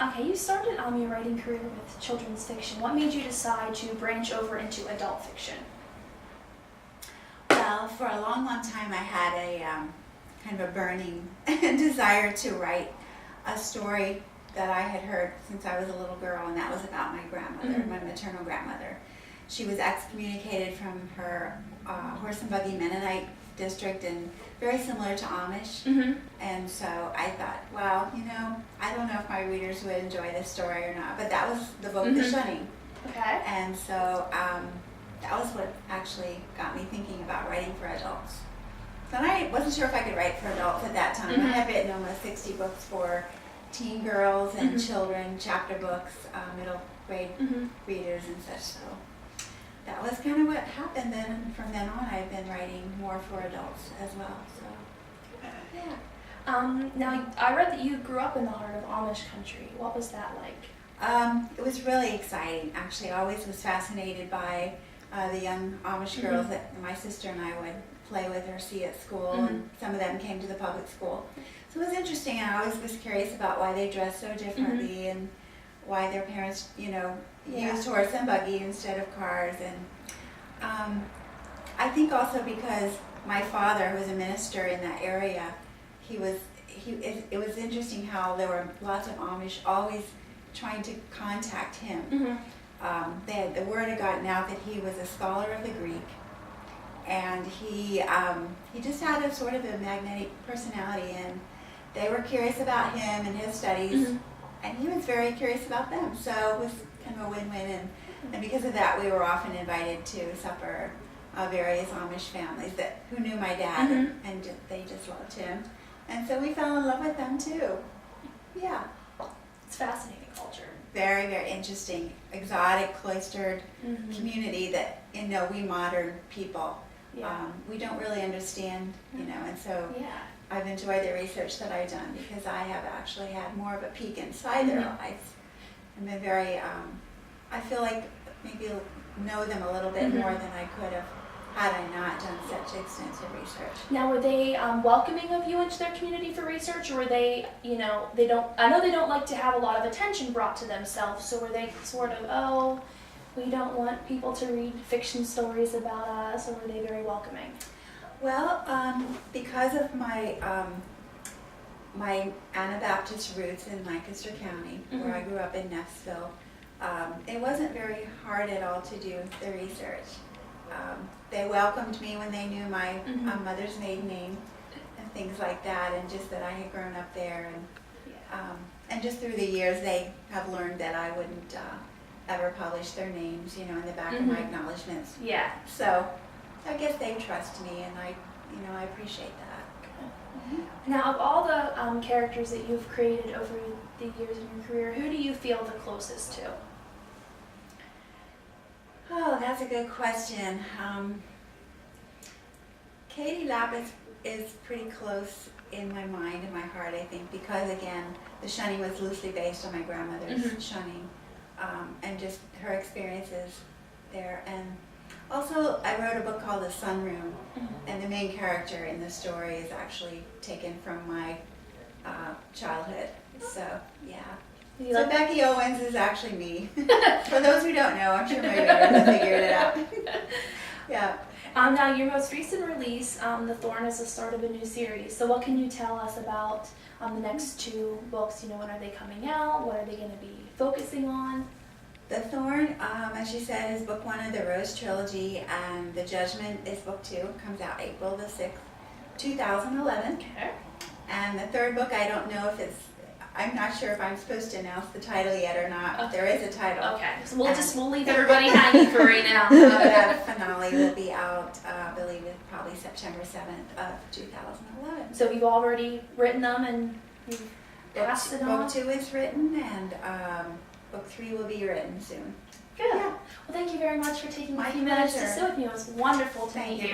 Okay, you started your writing career with children's fiction. What made you decide to branch over into adult fiction? Well, for a long, long time I had a kind of a burning desire to write a story that I had heard since I was a little girl, and that was about my grandmother, my maternal grandmother. She was excommunicated from her horse and buggy Mennonite district, and very similar to Amish. And so I thought, well, I don't know if my readers would enjoy this story or not, but that was the book, The Shunning. Okay. And so that was what actually got me thinking about writing for adults. And I wasn't sure if I could write for adults at that time. I had written almost 60 books for teen girls and children, chapter books, middle grade readers and such. So that was kind of what happened. Then from then on, I've been writing more for adults as well. So yeah. Now, I read that you grew up in the heart of Amish country. What was that like? It was really exciting. Actually, I always was fascinated by the young Amish girls that my sister and I would play with or see at school, and some of them came to the public school. So it was interesting. I always was curious about why they dressed so differently and why their parents, used horse and buggy instead of cars. And I think also because my father, who was a minister in that area, it was interesting how there were lots of Amish always trying to contact him. The word had gotten out that he was a scholar of the Greek, and he just had a sort of a magnetic personality, and they were curious about him and his studies, and he was very curious about them. So it was kind of a win-win, and because of that, we were often invited to supper various Amish families who knew my dad, and they just loved him, and so we fell in love with them too. Yeah. It's fascinating culture. Very, very interesting, exotic, cloistered community that, we modern people, we don't really understand, and so I've enjoyed the research that I've done because I have actually had more of a peek inside their lives. And been very, I feel like maybe know them a little bit more than I could have had I not done such extensive research. Now, were they welcoming of you into their community for research, or were they, I know they don't like to have a lot of attention brought to themselves, so were they sort of, we don't want people to read fiction stories about us, or were they very welcoming? Well, because of my my Anabaptist roots in Lancaster County, where I grew up in Neffsville, it wasn't very hard at all to do the research. They welcomed me when they knew my mother's maiden name and things like that, and just that I had grown up there, and just through the years they have learned that I wouldn't ever publish their names, in the back of my acknowledgments. Yeah. So I guess they trust me, and I appreciate that. Now, of all the characters that you've created over the years in your career, who do you feel the closest to? Oh, that's a good question. Katie Lapp is pretty close in my mind and my heart, I think, because again, The Shunning was loosely based on my grandmother's shunning, and just her experiences there. And also, I wrote a book called The Sunroom, and the main character in the story is actually taken from my childhood. So, yeah. So Becky Owens is actually me. For those who don't know, I'm sure my readers have figured it out. Yeah. Now, your most recent release, The Thorn, is the start of a new series. So what can you tell us about the next two books? When are they coming out? What are they going to be focusing on? The Thorn, as you said, is book 1 of the Rose Trilogy, and The Judgment is book 2. It comes out April the 6th, 2011. Okay. And the third book, I don't know if I'm not sure if I'm supposed to announce the title yet or not. Okay. There is a title. Okay, so we'll leave everybody hanging for right now. That finale will be out, I believe, probably September 7th of 2011. So you've already written them and you've passed it on? Book 2 is written, and book 3 will be written soon. Good. Yeah. Well, thank you very much for taking a few minutes to sit with me. It was wonderful to meet you.